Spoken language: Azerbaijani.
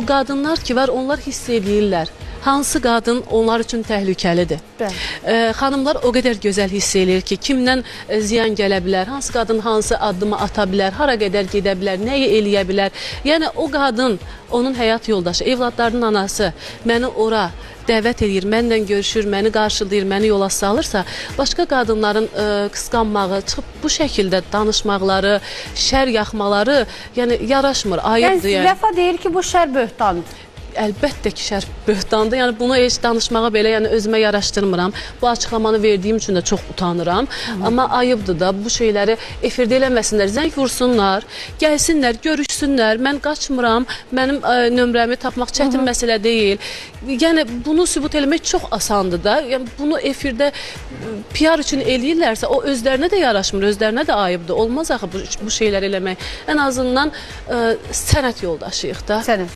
o qadınlar ki var, onlar hiss edirlər. Hansı qadın onlar üçün təhlükəlidir. Xanımlar o qədər gözəl hiss edir ki, kimdən ziyan gələ bilər, hansı qadın hansı addımı ata bilər, hara qədər gedə bilər, nəyi eləyə bilər. Yəni o qadın, onun həyat yoldaşı, evladlarının anası məni ora dəvət edir, mənlə görüşür, məni qarşılayır, məni yola salırsa, başqa qadınların qısqanmağı, çıxıb bu şəkildə danışmaqları, şər yaxmaları, yəni yaraşmır, ayıbdır. Yəni Vəfa deyir ki, bu şər böhtandır. Əlbəttə ki, şər böhtandır. Yəni bunu heç danışmağa belə özümə yaraşdırmıram. Bu açıqlamanı verdiyim üçün də çox utanıram. Amma ayıbdır da bu şeyləri efirdə eləməsinlər. Zəng vursunlar, gəlsinlər, görüşsünlər. Mən qaçmıram. Mənim nömrəmi tapmaq çətin məsələ deyil. Yəni bunu sübut eləmək çox asandır da. Yəni bunu efirdə PR üçün eləyirlərsə, o özlərinə də yaraşmır, özlərinə də ayıbdır. Olmaz axı bu şeyləri eləmək. Ən azından sənət yoldaşıyıq da. Sənət.